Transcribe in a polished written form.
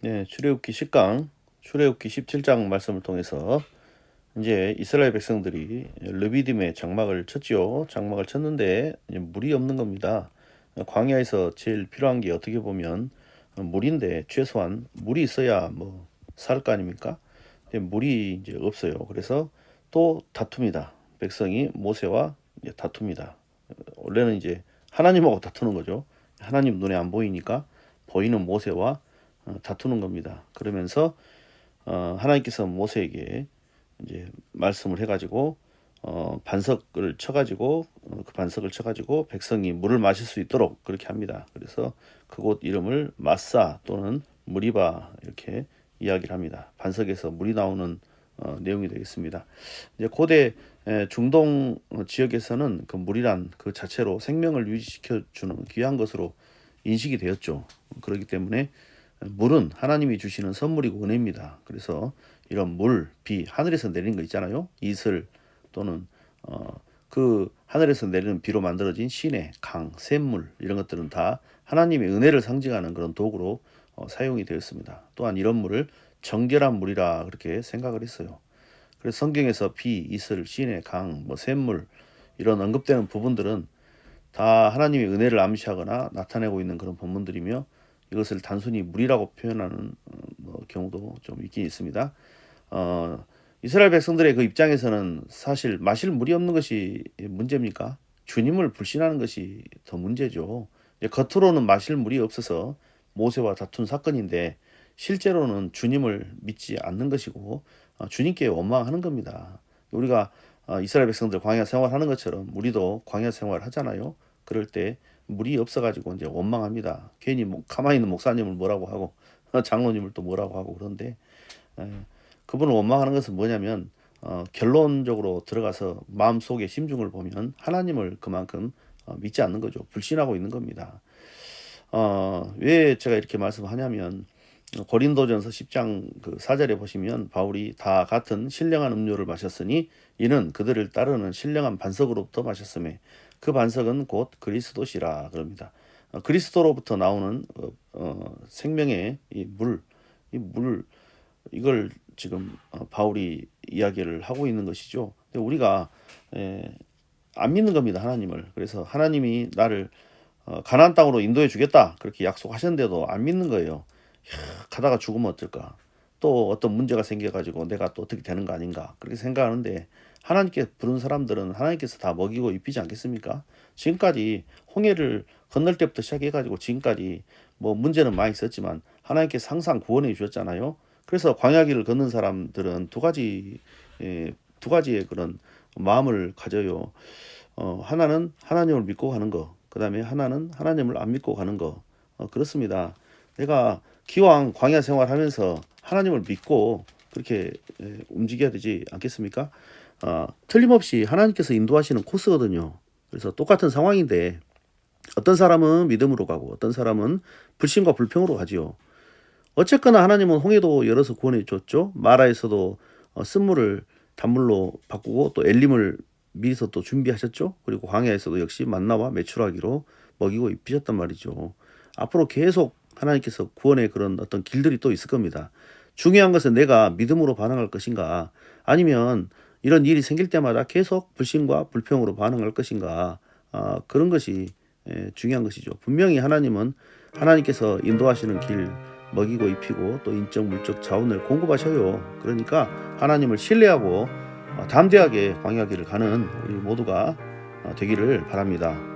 네, 출애굽기 10강, 출애굽기 17장 말씀을 통해서 이제 이스라엘 백성들이 르비딤에 장막을 쳤지요. 장막을 쳤는데 이제 물이 없는 겁니다. 광야에서 제일 필요한 게 어떻게 보면 물인데 최소한 물이 있어야 뭐 살 거 아닙니까? 근데 물이 이제 없어요. 그래서 또 다툽니다. 백성이 모세와 이제 다툽니다. 원래는 이제 하나님하고 다투는 거죠. 하나님 눈에 안 보이니까 보이는 모세와 다투는 겁니다. 그러면서 하나님께서 모세에게 이제 말씀을 해가지고 반석을 쳐가지고 그 반석을 쳐가지고 백성이 물을 마실 수 있도록 그렇게 합니다. 그래서 그곳 이름을 마사 또는 무리바 이렇게 이야기를 합니다. 반석에서 물이 나오는 내용이 되겠습니다. 이제 고대 중동 지역에서는 그 물이란 그 자체로 생명을 유지시켜 주는 귀한 것으로 인식이 되었죠. 그렇기 때문에 물은 하나님이 주시는 선물이고 은혜입니다. 그래서 이런 물, 비, 하늘에서 내리는 거 있잖아요. 이슬 또는 그 하늘에서 내리는 비로 만들어진 시내, 강, 샘물 이런 것들은 다 하나님의 은혜를 상징하는 그런 도구로 사용이 되었습니다. 또한 이런 물을 정결한 물이라 그렇게 생각을 했어요. 그래서 성경에서 비, 이슬, 시내, 강, 뭐 샘물 이런 언급되는 부분들은 다 하나님의 은혜를 암시하거나 나타내고 있는 그런 본문들이며 이것을 단순히 물이라고 표현하는 뭐 경우도 좀 있긴 있습니다. 이스라엘 백성들의 그 입장에서는 사실 마실 물이 없는 것이 문제입니까? 주님을 불신하는 것이 더 문제죠. 겉으로는 마실 물이 없어서 모세와 다툰 사건인데 실제로는 주님을 믿지 않는 것이고 주님께 원망하는 겁니다. 우리가 이스라엘 백성들 광야 생활하는 것처럼 우리도 광야 생활 하잖아요. 그럴 때 물이 없어가지고 이제 원망합니다. 괜히 가만히 있는 목사님을 뭐라고 하고 장로님을 또 뭐라고 하고 그런데 그분을 원망하는 것은 뭐냐면 결론적으로 들어가서 마음속의 심중을 보면 하나님을 그만큼 믿지 않는 거죠. 불신하고 있는 겁니다. 왜 제가 이렇게 말씀하냐면 고린도전서 10장 그 4절에 보시면 바울이 다 같은 신령한 음료를 마셨으니 이는 그들을 따르는 신령한 반석으로부터 마셨음에 그 반석은 곧 그리스도시라 그럽니다. 그리스도로부터 나오는 생명의 이 물, 이걸 지금 바울이 이야기를 하고 있는 것이죠. 근데 우리가 안 믿는 겁니다, 하나님을. 그래서 하나님이 나를 가나안 땅으로 인도해 주겠다 그렇게 약속하셨는데도 안 믿는 거예요. 가다가 죽으면 어떨까? 또 어떤 문제가 생겨가지고 내가 또 어떻게 되는 거 아닌가 그렇게 생각하는데 하나님께 부른 사람들은 하나님께서 다 먹이고 입히지 않겠습니까? 지금까지 홍해를 건널 때부터 시작해가지고 지금까지 뭐 문제는 많이 있었지만 하나님께서 항상 구원해 주셨잖아요. 그래서 광야길을 걷는 사람들은 두 가지의 그런 마음을 가져요. 하나는 하나님을 믿고 가는 거, 그 다음에 하나는 하나님을 안 믿고 가는 거. 그렇습니다. 내가 기왕 광야 생활하면서 하나님을 믿고 그렇게 움직여야 되지 않겠습니까? 틀림없이 하나님께서 인도하시는 코스거든요. 그래서 똑같은 상황인데 어떤 사람은 믿음으로 가고 어떤 사람은 불신과 불평으로 가지요. 어쨌거나 하나님은 홍해도 열어서 구원해 줬죠. 마라에서도 쓴물을 단물로 바꾸고 또 엘림을 미리서 또 준비하셨죠. 그리고 광야에서도 역시 만나와 메추라기로 먹이고 입히셨단 말이죠. 앞으로 계속 하나님께서 구원의 그런 어떤 길들이 또 있을 겁니다. 중요한 것은 내가 믿음으로 반응할 것인가 아니면 이런 일이 생길 때마다 계속 불신과 불평으로 반응할 것인가 그런 것이 중요한 것이죠. 분명히 하나님은 하나님께서 인도하시는 길 먹이고 입히고 또 인적 물적 자원을 공급하셔요. 그러니까 하나님을 신뢰하고 담대하게 광야길을 가는 우리 모두가 되기를 바랍니다.